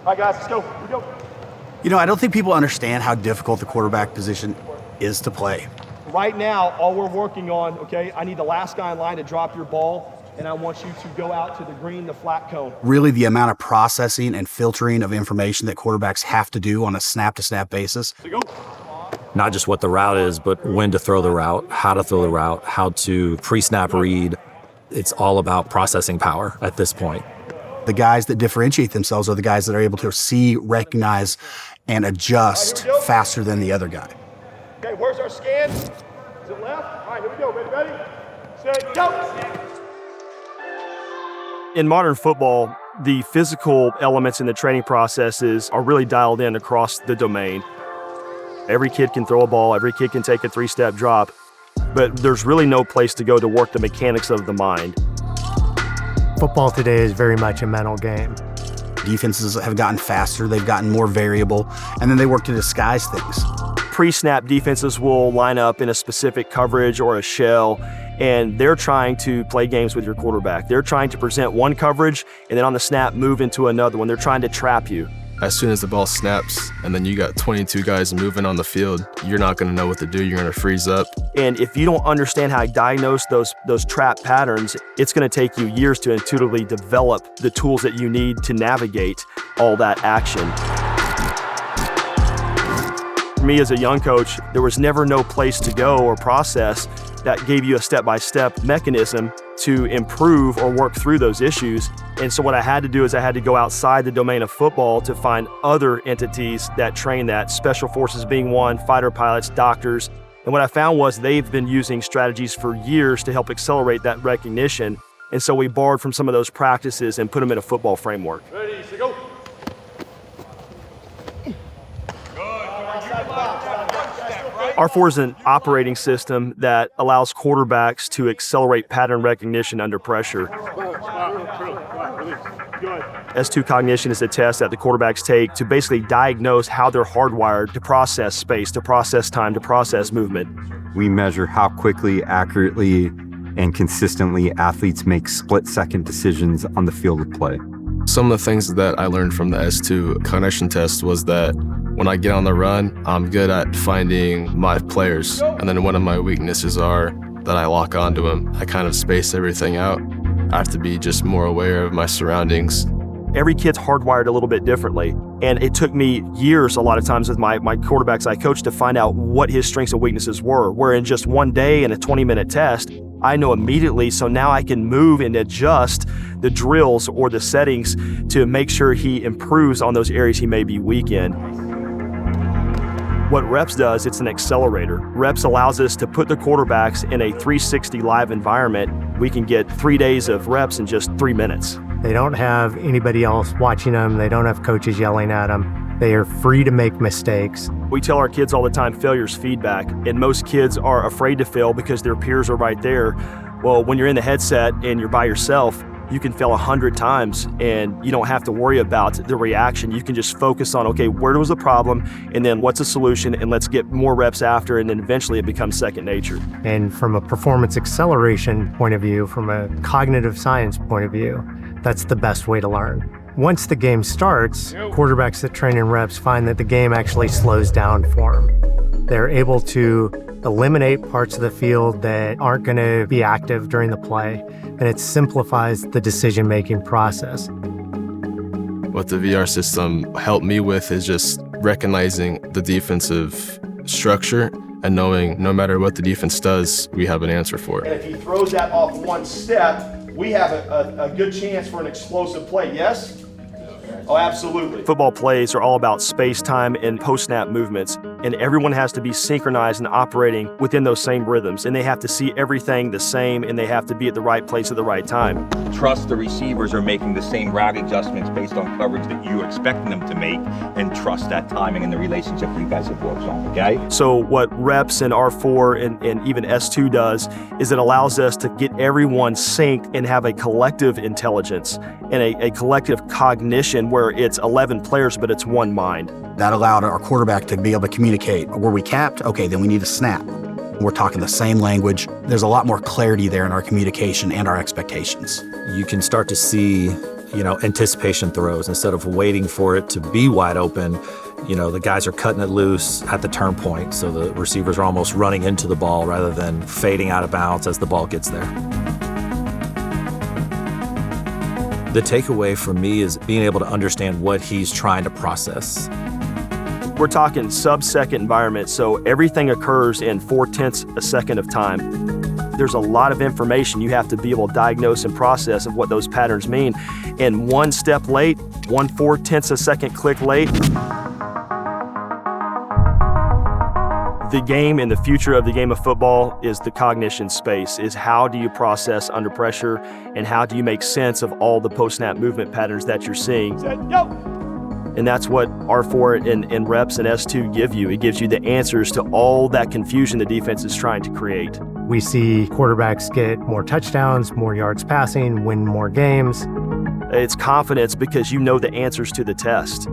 right, guys, let's go. Here we go. You know, I don't think people understand how difficult the quarterback position is to play. Right now, all we're working on, okay, I need the last guy in line to drop your ball, and I want you to go out to the green, the flat cone. Really, the amount of processing and filtering of information that quarterbacks have to do on a snap-to-snap basis. So go. Not just what the route is, but when to throw the route, how to throw the route, how to pre-snap read. It's all about processing power at this point. The guys that differentiate themselves are the guys that are able to see, recognize, and adjust faster than the other guy. Okay, where's our scan? Is it left? All right, here we go. Ready? Set, go! In modern football, the physical elements in the training processes are really dialed in across the domain. Every kid can throw a ball, every kid can take a 3-step drop, but there's really no place to go to work the mechanics of the mind. Football today is very much a mental game. Defenses have gotten faster, they've gotten more variable, and then they work to disguise things. Pre-snap defenses will line up in a specific coverage or a shell, and they're trying to play games with your quarterback. They're trying to present one coverage and then on the snap move into another one. They're trying to trap you. As soon as the ball snaps and then you got 22 guys moving on the field, you're not going to know what to do. You're going to freeze up. And if you don't understand how to diagnose those trap patterns, it's going to take you years to intuitively develop the tools that you need to navigate all that action. For me as a young coach, there was never no place to go or process that gave you a step-by-step mechanism to improve or work through those issues. And so what I had to do is I had to go outside the domain of football to find other entities that train that, special forces being one, fighter pilots, doctors. And what I found was they've been using strategies for years to help accelerate that recognition. And so we borrowed from some of those practices and put them in a football framework. Ready, so go. R4 is an operating system that allows quarterbacks to accelerate pattern recognition under pressure. S2 Cognition is a test that the quarterbacks take to basically diagnose how they're hardwired to process space, to process time, to process movement. We measure how quickly, accurately, and consistently athletes make split-second decisions on the field of play. Some of the things that I learned from the S2 Cognition test was that when I get on the run, I'm good at finding my players. And then one of my weaknesses are that I lock onto them. I kind of space everything out. I have to be just more aware of my surroundings. Every kid's hardwired a little bit differently. And it took me years, a lot of times with my quarterbacks I coached, to find out what his strengths and weaknesses were. Where in just one day in a 20-minute test, I know immediately, so now I can move and adjust the drills or the settings to make sure he improves on those areas he may be weak in. What reps does, it's an accelerator. Reps allows us to put the quarterbacks in a 360 live environment. We can get 3 days of reps in just 3 minutes. They don't have anybody else watching them. They don't have coaches yelling at them. They are free to make mistakes. We tell our kids all the time, failure's feedback, and most kids are afraid to fail because their peers are right there. Well, when you're in the headset and you're by yourself, you can fail 100 times and you don't have to worry about the reaction. You can just focus on, okay, where was the problem, and then what's the solution, and let's get more reps after, and then eventually it becomes second nature. And from a performance acceleration point of view, from a cognitive science point of view, that's the best way to learn. Once the game starts, quarterbacks that train in reps find that the game actually slows down for them. They're able to eliminate parts of the field that aren't going to be active during the play, and it simplifies the decision-making process. What the VR system helped me with is just recognizing the defensive structure and knowing no matter what the defense does, we have an answer for it. And if he throws that off one step, we have a good chance for an explosive play, yes? Oh, absolutely. Football plays are all about space, time, and post-snap movements, and everyone has to be synchronized and operating within those same rhythms, and they have to see everything the same, and they have to be at the right place at the right time. Trust the receivers are making the same route adjustments based on coverage that you're expecting them to make, and trust that timing and the relationship you guys have worked on, okay? So what reps and R4 and even S2 does is it allows us to get everyone synced and have a collective intelligence and a collective cognition where it's 11 players, but it's one mind. That allowed our quarterback to be able to communicate. Were we capped? Okay, then we need to snap. We're talking the same language. There's a lot more clarity there in our communication and our expectations. You can start to see anticipation throws. Instead of waiting for it to be wide open, the guys are cutting it loose at the turn point. So the receivers are almost running into the ball rather than fading out of bounds as the ball gets there. The takeaway for me is being able to understand what he's trying to process. We're talking sub-second environment, so everything occurs in 0.4 a second of time. There's a lot of information you have to be able to diagnose and process of what those patterns mean. And one step late, 1/4 a second click late, the game and the future of the game of football is the cognition space, is how do you process under pressure and how do you make sense of all the post-snap movement patterns that you're seeing. And that's what R4 and reps and S2 give you. It gives you the answers to all that confusion the defense is trying to create. We see quarterbacks get more touchdowns, more yards passing, win more games. It's confidence because you know the answers to the test.